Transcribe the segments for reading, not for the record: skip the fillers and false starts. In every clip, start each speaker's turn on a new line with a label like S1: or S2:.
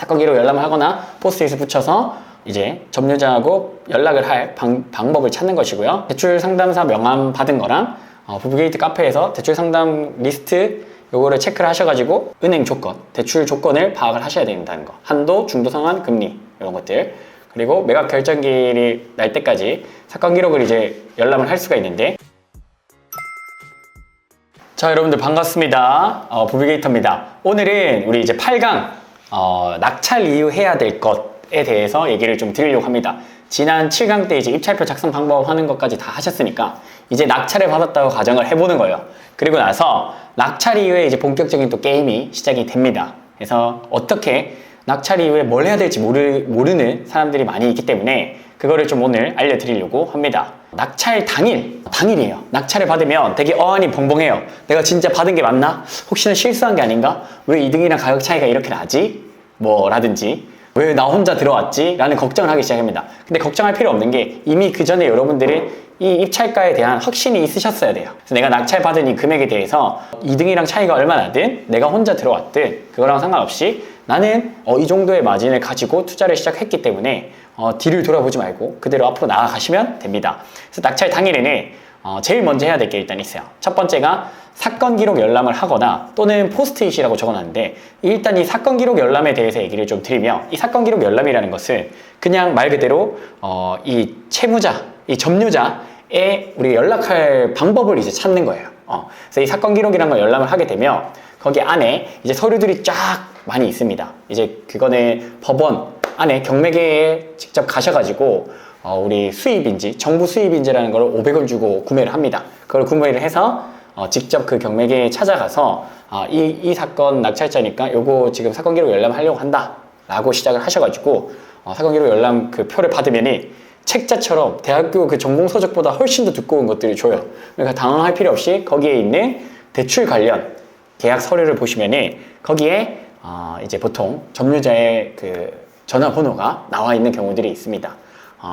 S1: 사건 기록 열람을 하거나 포스트잇을 붙여서 이제 점유자하고 연락을 할 방법을 찾는 것이고요. 대출 상담사 명함 받은 거랑 부부게이트 카페에서 대출 상담 리스트 요거를 체크를 하셔가지고 은행 조건, 대출 조건을 파악을 하셔야 된다는 거. 한도, 중도 상환, 금리 이런 것들. 그리고 매각 결정일이 날 때까지 사건 기록을 이제 열람을 할 수가 있는데, 자, 여러분들 반갑습니다. 부비게이터입니다. 오늘은 우리 이제 8강 낙찰 이후 해야 될 것에 대해서 얘기를 좀 드리려고 합니다. 지난 7강 때 이제 입찰표 작성 방법 하는 것까지 다 하셨으니까 이제 낙찰을 받았다고 가정을 해보는 거예요. 그리고 나서 낙찰 이후에 이제 본격적인 또 게임이 시작이 됩니다. 그래서 어떻게 낙찰 이후에 뭘 해야 될지 모르는 사람들이 많이 있기 때문에 그거를 좀 오늘 알려드리려고 합니다. 낙찰 당일이에요. 낙찰을 받으면 되게 어안이 벙벙해요. 내가 진짜 받은 게 맞나? 혹시나 실수한 게 아닌가? 왜 이등이랑 가격 차이가 이렇게 나지? 라든지 왜 나 혼자 들어왔지? 라는 걱정을 하기 시작합니다. 근데 걱정할 필요 없는 게 이미 그 전에 여러분들은 이 입찰가에 대한 확신이 있으셨어야 돼요. 그래서 내가 낙찰 받은 이 금액에 대해서 이등이랑 차이가 얼마 나든 내가 혼자 들어왔든 그거랑 상관없이 나는 이 정도의 마진을 가지고 투자를 시작했기 때문에 뒤를 돌아보지 말고 그대로 앞으로 나아가시면 됩니다. 그래서 낙찰 당일에는 제일 먼저 해야 될 게 일단 있어요. 첫 번째가 사건 기록 열람을 하거나 또는 포스트잇이라고 적어놨는데, 일단 이 사건 기록 열람에 대해서 얘기를 좀 드리면, 이 사건 기록 열람이라는 것은 그냥 말 그대로 이 채무자, 이 점유자의 우리가 연락할 방법을 이제 찾는 거예요. 그래서 이 사건 기록이라는 걸 열람을 하게 되면 거기 안에 이제 서류들이 쫙 많이 있습니다. 이제 그거는 법원 안에 경매계에 직접 가셔가지고 우리 수입인지, 정부 수입인지라는 걸 500원 주고 구매를 합니다. 그걸 구매를 해서 직접 그 경매계에 찾아가서 이 사건 낙찰자니까 요거 지금 사건 기록 열람하려고 한다 라고 시작을 하셔가지고 사건 기록 열람 그 표를 받으면은 책자처럼 대학교 그 전공 서적보다 훨씬 더 두꺼운 것들이 줘요. 그러니까 당황할 필요 없이 거기에 있는 대출 관련 계약 서류를 보시면은 거기에 이제 보통 점유자의 그 전화번호가 나와 있는 경우들이 있습니다.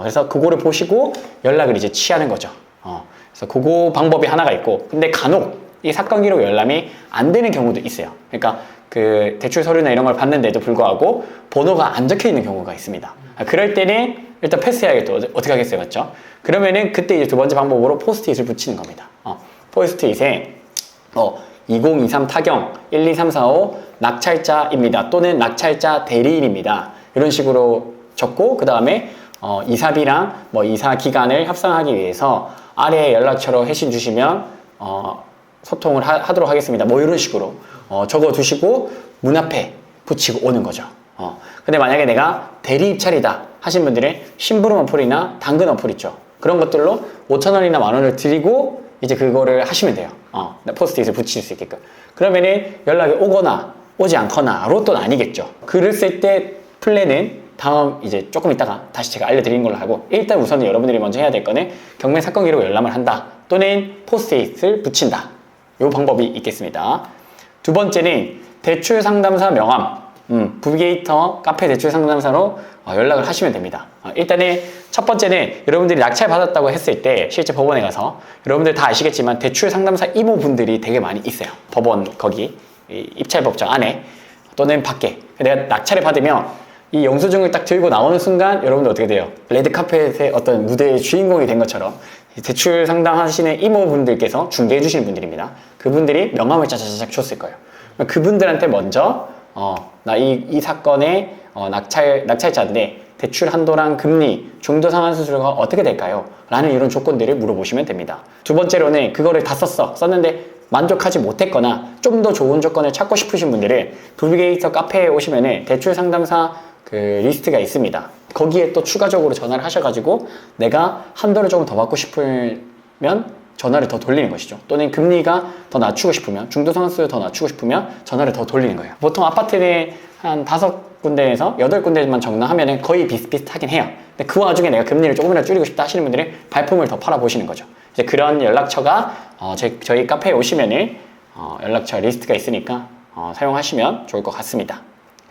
S1: 그래서 그거를 보시고 연락을 이제 취하는 거죠. 그래서 그거 방법이 하나가 있고, 근데 간혹 이 사건 기록 열람이 안 되는 경우도 있어요. 그러니까 그 대출 서류나 이런 걸 받는데도 불구하고 번호가 안 적혀 있는 경우가 있습니다. 그럴 때는 일단 패스해야겠죠. 어떻게 하겠어요, 맞죠? 그러면은 그때 이제 두 번째 방법으로 포스트잇을 붙이는 겁니다. 포스트잇에 2023 타경 12345 낙찰자입니다. 또는 낙찰자 대리인입니다. 이런 식으로 적고, 그 다음에 이사비랑 이사 기간을 협상하기 위해서 아래 연락처로 회신 주시면 소통을 하도록 하겠습니다. 이런 식으로 적어 두시고 문 앞에 붙이고 오는 거죠. 근데 만약에 내가 대리 입찰이다 하신 분들은 심부름 어플이나 당근 어플 있죠. 그런 것들로 5,000원이나 만원을 드리고 이제 그거를 하시면 돼요. 포스트잇을 붙일 수 있게끔. 그러면은 연락이 오거나 오지 않거나로 또 아니겠죠. 글을 쓸 때 플랜은 다음 이제 조금 있다가 다시 제가 알려드리는 걸로 하고, 일단 우선은 여러분들이 먼저 해야 될 거는 경매 사건 기록 열람을 한다 또는 포스트잇을 붙인다, 이 방법이 있겠습니다. 두 번째는 대출 상담사 명함, 부비게이터 카페 대출 상담사로 연락을 하시면 됩니다. 일단은 첫 번째는 여러분들이 낙찰 받았다고 했을 때 실제 법원에 가서, 여러분들 다 아시겠지만 대출 상담사 이모분들이 되게 많이 있어요. 법원 거기 입찰법정 안에 또는 밖에. 내가 낙찰을 받으면 이 영수증을 딱 들고 나오는 순간 여러분들 어떻게 돼요? 레드카펫의 어떤 무대의 주인공이 된 것처럼 대출 상담하시는 이모분들께서 중개해 주시는 분들입니다. 그분들이 명함을 짜자자작 줬을 거예요. 그분들한테 먼저 나 이 사건의 낙찰자인데 대출 한도랑 금리, 중도 상환 수수료가 어떻게 될까요? 라는 이런 조건들을 물어보시면 됩니다. 두 번째로는 그거를 다 썼는데 만족하지 못했거나 좀 더 좋은 조건을 찾고 싶으신 분들은 부비게이터 카페에 오시면은 대출 상담사 그 리스트가 있습니다. 거기에 또 추가적으로 전화를 하셔가지고 내가 한도를 조금 더 받고 싶으면 전화를 더 돌리는 것이죠. 또는 금리가 더 낮추고 싶으면, 중도 상환수를 더 낮추고 싶으면 전화를 더 돌리는 거예요. 보통 아파트는 한 5군데에서 8군데만 정리하면 거의 비슷비슷하긴 해요. 근데 그 와중에 내가 금리를 조금이라도 줄이고 싶다 하시는 분들은 발품을 더 팔아보시는 거죠. 이제 그런 연락처가 저희 카페에 오시면은 연락처 리스트가 있으니까 사용하시면 좋을 것 같습니다.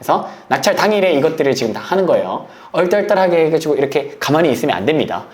S1: 그래서 낙찰 당일에 이것들을 지금 다 하는 거예요. 얼떨떨하게 해가지고 이렇게 가만히 있으면 안 됩니다.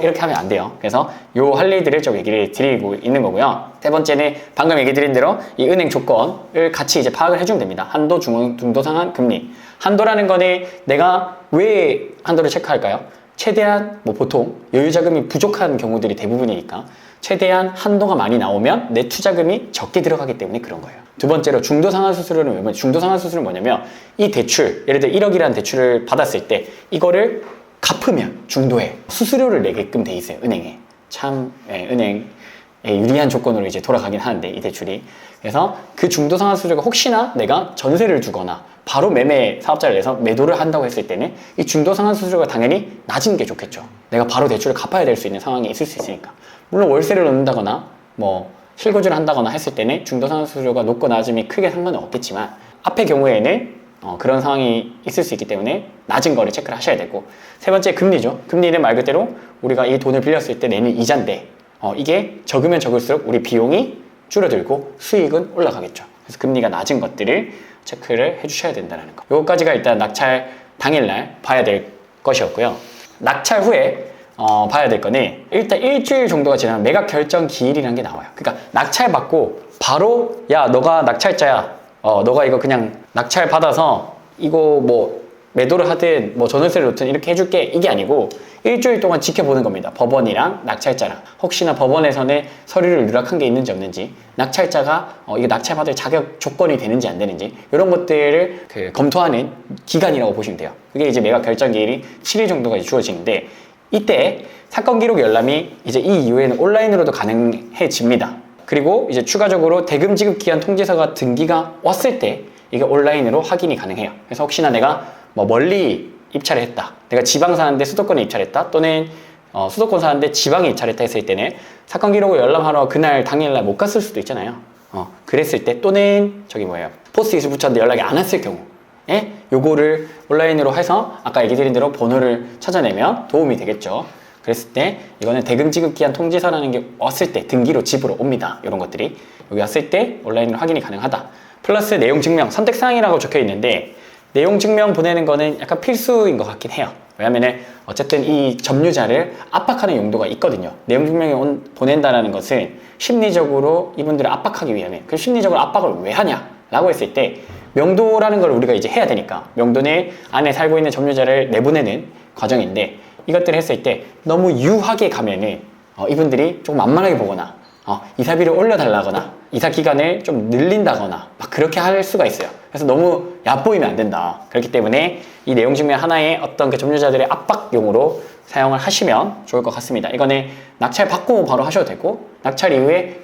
S1: 이렇게 하면 안 돼요. 그래서 요 할 일들을 좀 얘기를 드리고 있는 거고요. 세 번째는 방금 얘기 드린 대로 이 은행 조건을 같이 이제 파악을 해주면 됩니다. 한도, 중도 상환, 금리. 한도라는 거는 내가 왜 한도를 체크할까요? 최대한 뭐 보통 여유자금이 부족한 경우들이 대부분이니까 최대한 한도가 많이 나오면 내 투자금이 적게 들어가기 때문에 그런 거예요. 두 번째로 중도상환수수료는 뭐냐면 중도상환수수료는 뭐냐면 이 대출, 예를 들어 1억이라는 대출을 받았을 때 이거를 갚으면 중도에 수수료를 내게끔 돼 있어요. 은행에. 참 은행에 유리한 조건으로 이제 돌아가긴 하는데 이 대출이. 그래서 그 중도상환수수료가 혹시나 내가 전세를 주거나 바로 매매 사업자를 내서 매도를 한다고 했을 때는 이 중도상환수수료가 당연히 낮은 게 좋겠죠. 내가 바로 대출을 갚아야 될 수 있는 상황이 있을 수 있으니까. 물론 월세를 넣는다거나 뭐 실거주를 한다거나 했을 때는 중도상환수수료가 높고 낮음이 크게 상관은 없겠지만 앞의 경우에는 그런 상황이 있을 수 있기 때문에 낮은 거를 체크를 하셔야 되고, 세 번째 금리죠. 금리는 말 그대로 우리가 이 돈을 빌렸을 때 내는 이자인데 이게 적으면 적을수록 우리 비용이 줄어들고 수익은 올라가겠죠. 그래서 금리가 낮은 것들을 체크를 해주셔야 된다는 거. 요거까지가 일단 낙찰 당일날 봐야 될 것이었고요. 낙찰 후에 봐야 될 거는 일단 일주일 정도가 지나면 매각 결정 기일이라는 게 나와요. 그러니까 낙찰 받고 바로 야 너가 낙찰자야, 너가 이거 그냥 낙찰 받아서 이거 뭐 매도를 하든 뭐 전월세를 놓든 이렇게 해줄게, 이게 아니고 일주일 동안 지켜보는 겁니다. 법원이랑 낙찰자랑 혹시나 법원에서는 서류를 누락한 게 있는지 없는지, 낙찰자가 이거 낙찰받을 자격 조건이 되는지 안 되는지 이런 것들을 검토하는 기간이라고 보시면 돼요. 그게 이제 매각 결정 기일이 7일 정도가 주어지는데, 이때 사건 기록 열람이 이제 이 이후에는 온라인으로도 가능해집니다. 그리고 이제 추가적으로 대금 지급 기한 통지서가 등기가 왔을 때 이게 온라인으로 확인이 가능해요. 그래서 혹시나 내가 뭐 멀리 입찰을 했다, 내가 지방 사는데 수도권에 입찰했다, 또는 수도권 사는데 지방에 입찰했다 했을 때는 사건 기록을 열람하러 그날 당일날 못 갔을 수도 있잖아요. 그랬을 때, 또는 포스트 이슈 붙였는데 연락이 안 왔을 경우에 요거를 온라인으로 해서 아까 얘기 드린 대로 번호를 찾아내면 도움이 되겠죠. 그랬을 때 이거는 대금 지급 기한 통지서라는 게 왔을 때 등기로 집으로 옵니다. 이런 것들이 여기 왔을 때 온라인으로 확인이 가능하다. 플러스 내용 증명 선택사항이라고 적혀 있는데, 내용 증명 보내는 거는 약간 필수인 것 같긴 해요. 왜냐면은 어쨌든 이 점유자를 압박하는 용도가 있거든요. 내용 증명을 보낸다는 것은 심리적으로 이분들을 압박하기 위함에, 그 심리적으로 압박을 왜 하냐 라고 했을 때 명도라는 걸 우리가 이제 해야 되니까, 명도는 안에 살고 있는 점유자를 내보내는 과정인데, 이것들을 했을 때 너무 유하게 가면은 이분들이 조금 만만하게 보거나 이사비를 올려달라거나 이사 기간을 좀 늘린다거나 막 그렇게 할 수가 있어요. 그래서 너무 얕보이면 안 된다. 그렇기 때문에 이 내용 증명 하나의 어떤 그 점유자들의 압박용으로 사용을 하시면 좋을 것 같습니다. 이거는 낙찰 받고 바로 하셔도 되고, 낙찰 이후에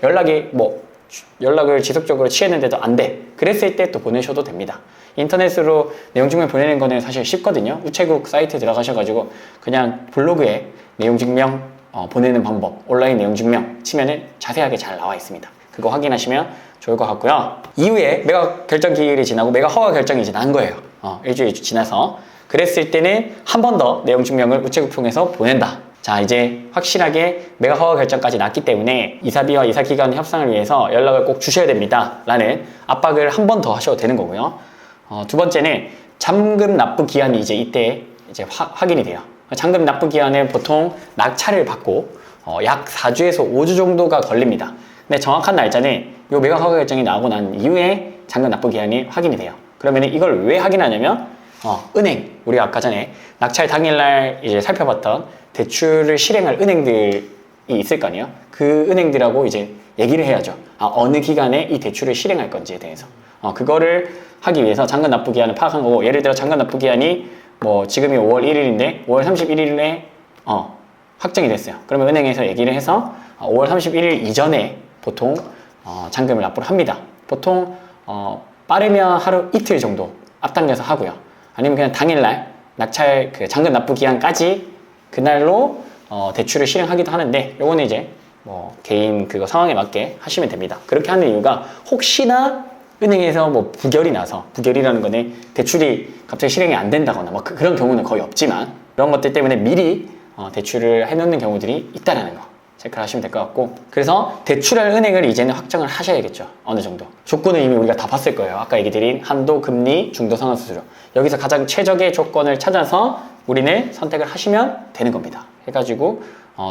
S1: 연락을 지속적으로 취했는데도 안 돼, 그랬을 때 또 보내셔도 됩니다. 인터넷으로 내용 증명 보내는 거는 사실 쉽거든요. 우체국 사이트에 들어가셔가지고 그냥 블로그에 내용 증명 보내는 방법, 온라인 내용 증명 치면은 자세하게 잘 나와 있습니다. 그거 확인하시면 좋을 것 같고요. 이후에 매각 결정 기일이 지나고 매각 허가 결정이 이제 난 거예요. 일주일 지나서. 그랬을 때는 한 번 더 내용 증명을 우체국 통해서 보낸다. 자, 이제 확실하게 매각 허가 결정까지 났기 때문에 이사비와 이사기간 협상을 위해서 연락을 꼭 주셔야 됩니다 라는 압박을 한 번 더 하셔도 되는 거고요. 두 번째는 잔금 납부 기한이 이제 확인이 돼요. 잔금 납부 기한은 보통 낙찰을 받고 약 4주에서 5주 정도가 걸립니다. 근데 정확한 날짜는 요 매각 허가 결정이 나오고 난 이후에 잔금 납부 기한이 확인이 돼요. 그러면 이걸 왜 확인하냐면 은행, 우리가 아까 전에 낙찰 당일날 이제 살펴봤던 대출을 실행할 은행들이 있을 거 아니에요. 그 은행들하고 이제 얘기를 해야죠. 어느 기간에 이 대출을 실행할 건지에 대해서 그거를 하기 위해서 잔금 납부 기한을 파악한 거고, 예를 들어 잔금 납부 기한이 지금이 5월 1일인데 5월 31일에 확정이 됐어요. 그러면 은행에서 얘기를 해서 5월 31일 이전에 보통 잔금을 납부를 합니다. 보통 빠르면 하루 이틀 정도 앞당겨서 하고요. 아니면 그냥 당일날 낙찰 잔금 납부 기한까지 그날로 대출을 실행하기도 하는데, 요거는 이제 개인 그거 상황에 맞게 하시면 됩니다. 그렇게 하는 이유가 혹시나 은행에서 부결이 나서, 부결이라는 거는 대출이 갑자기 실행이 안 된다거나 그런 경우는 거의 없지만, 그런 것들 때문에 미리 대출을 해놓는 경우들이 있다는 거 체크를 하시면 될 것 같고, 그래서 대출할 은행을 이제는 확정을 하셔야겠죠. 어느 정도 조건은 이미 우리가 다 봤을 거예요. 아까 얘기 드린 한도, 금리, 중도 상환수수료, 여기서 가장 최적의 조건을 찾아서 우리는 선택을 하시면 되는 겁니다. 해가지고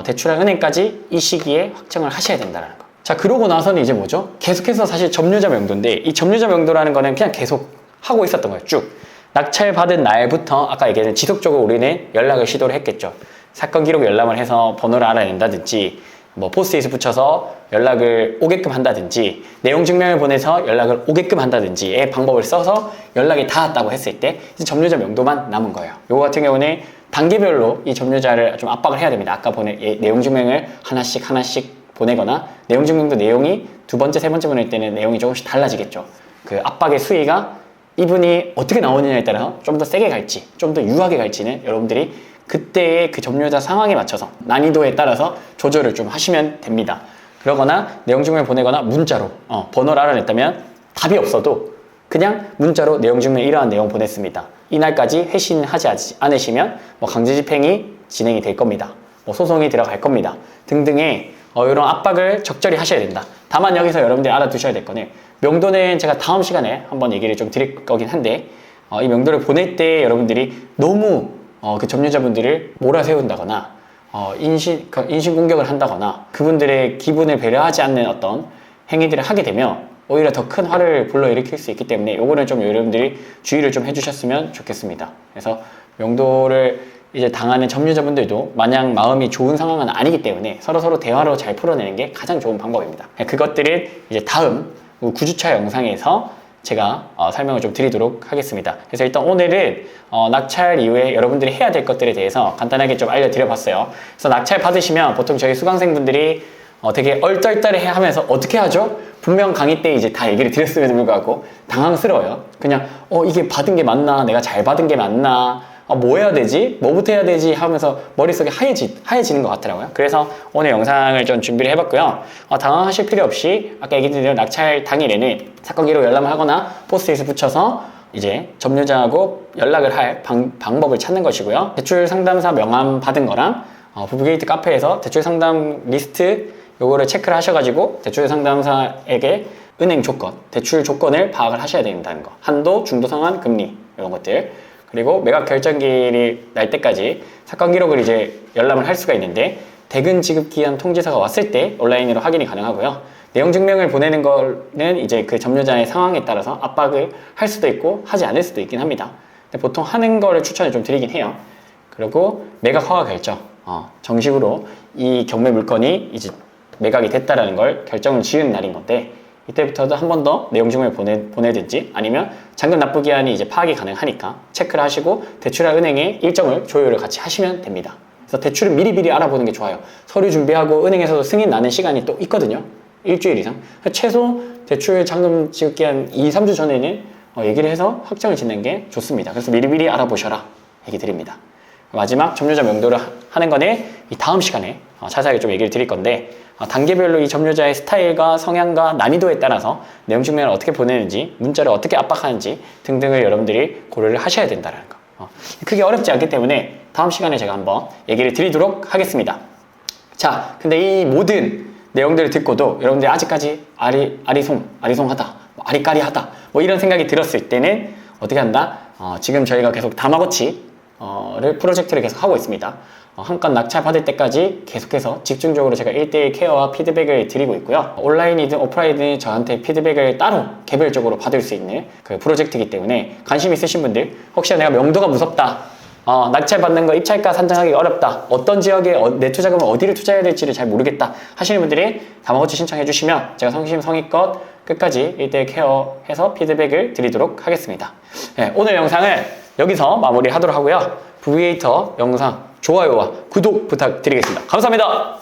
S1: 대출할 은행까지 이 시기에 확정을 하셔야 된다는 거. 자, 그러고 나서는 이제 뭐죠? 계속해서 사실 점유자 명도인데, 이 점유자 명도라는 거는 그냥 계속 하고 있었던 거예요. 쭉 낙찰받은 날부터 아까 얘기했던 지속적으로 우리는 연락을 시도를 했겠죠. 사건 기록 열람을 해서 번호를 알아낸다든지 뭐 포스트잇을 붙여서 연락을 오게끔 한다든지 내용 증명을 보내서 연락을 오게끔 한다든지의 방법을 써서 연락이 닿았다고 했을 때 이제 점유자 명도만 남은 거예요. 요거 같은 경우는 단계별로 이 점유자를 좀 압박을 해야 됩니다. 아까 내용 증명을 하나씩 보내거나 내용 증명도 내용이 두 번째, 세 번째 보낼 때는 내용이 조금씩 달라지겠죠. 그 압박의 수위가 이분이 어떻게 나오느냐에 따라서 좀 더 세게 갈지 좀 더 유하게 갈지는 여러분들이 그때의 그 점유자 상황에 맞춰서 난이도에 따라서 조절을 좀 하시면 됩니다. 그러거나 내용 증명을 보내거나 문자로 번호를 알아냈다면 답이 없어도 그냥 문자로 내용 증명 이러한 내용 보냈습니다. 이날까지 회신하지 않으시면 뭐 강제집행이 진행이 될 겁니다. 뭐 소송이 들어갈 겁니다. 등등의 이런 압박을 적절히 하셔야 된다. 다만 여기서 여러분들이 알아두셔야 될 거는 명도는 제가 다음 시간에 한번 얘기를 좀 드릴 거긴 한데 이 명도를 보낼 때 여러분들이 너무 그 점유자분들을 몰아세운다거나 인신 공격을 한다거나 그분들의 기분을 배려하지 않는 어떤 행위들을 하게 되면 오히려 더 큰 화를 불러일으킬 수 있기 때문에 요거는 좀 여러분들이 주의를 좀 해주셨으면 좋겠습니다. 그래서 명도를 이제 당하는 점유자분들도 마냥 마음이 좋은 상황은 아니기 때문에 서로 대화로 잘 풀어내는 게 가장 좋은 방법입니다. 그것들은 이제 다음 9주차 영상에서 제가 설명을 좀 드리도록 하겠습니다. 그래서 일단 오늘은 낙찰 이후에 여러분들이 해야 될 것들에 대해서 간단하게 좀 알려드려 봤어요. 그래서 낙찰 받으시면 보통 저희 수강생분들이 되게 얼떨떨해 하면서 어떻게 하죠? 분명 강의 때 이제 다 얘기를 드렸음에도 불구하고 당황스러워요. 그냥 이게 받은 게 맞나? 내가 잘 받은 게 맞나? 뭐 해야 되지? 뭐부터 해야 되지? 하면서 머릿속이 하얘지는 것 같더라고요. 그래서 오늘 영상을 좀 준비를 해봤고요. 당황하실 필요 없이 아까 얘기드린 대로 낙찰 당일에는 사건 기록 열람을 하거나 포스트잇을 붙여서 이제 점유자하고 연락을 할 방법을 찾는 것이고요. 대출 상담사 명함 받은 거랑 부부게이트 카페에서 대출 상담 리스트 요거를 체크를 하셔가지고 대출 상담사에게 은행 조건, 대출 조건을 파악을 하셔야 된다는 거. 한도, 중도 상환, 금리 이런 것들. 그리고 매각 결정일이 날 때까지 사건 기록을 이제 열람을 할 수가 있는데 대금 지급 기한 통지서가 왔을 때 온라인으로 확인이 가능하고요. 내용 증명을 보내는 거는 이제 그 점유자의 상황에 따라서 압박을 할 수도 있고 하지 않을 수도 있긴 합니다. 근데 보통 하는 거를 추천을 좀 드리긴 해요. 그리고 매각 허가 결정. 정식으로 이 경매 물건이 이제 매각이 됐다라는 걸 결정을 지은 날인 건데 이때부터도 한 번 더 내용 증명을 보내든지 아니면 잔금 납부 기한이 이제 파악이 가능하니까 체크를 하시고 대출할 은행에 일정을 조율을 같이 하시면 됩니다. 그래서 대출을 미리 알아보는 게 좋아요. 서류 준비하고 은행에서도 승인 나는 시간이 또 있거든요. 일주일 이상. 최소 대출 잔금 지급 기한 2, 3주 전에는 얘기를 해서 확정을 짓는 게 좋습니다. 그래서 미리 알아보셔라 얘기 드립니다. 마지막 점유자 명도를 하는 거는 이 다음 시간에 자세하게 좀 얘기를 드릴 건데 단계별로 이 점유자의 스타일과 성향과 난이도에 따라서 내용 증명을 어떻게 보내는지 문자를 어떻게 압박하는지 등등을 여러분들이 고려를 하셔야 된다는 거. 크게 어렵지 않기 때문에 다음 시간에 제가 한번 얘기를 드리도록 하겠습니다. 자, 근데 이 모든 내용들을 듣고도 여러분들이 아직까지 아리송하다, 아리까리하다 뭐 이런 생각이 들었을 때는 어떻게 한다? 지금 저희가 계속 다마고치를 프로젝트를 계속 하고 있습니다. 한 건 낙찰 받을 때까지 계속해서 집중적으로 제가 1대1 케어와 피드백을 드리고 있고요. 온라인이든 오프라인이든 저한테 피드백을 따로 개별적으로 받을 수 있는 그 프로젝트이기 때문에 관심 있으신 분들 혹시나 내가 명도가 무섭다, 낙찰 받는 거 입찰가 산정하기 어렵다, 어떤 지역에 내 투자금을 어디를 투자해야 될지를 잘 모르겠다 하시는 분들이 다마고치 신청해 주시면 제가 성심성의껏 끝까지 1대1 케어해서 피드백을 드리도록 하겠습니다. 네, 오늘 영상을 여기서 마무리하도록 하고요. 부비게이터 영상 좋아요와 구독 부탁드리겠습니다. 감사합니다.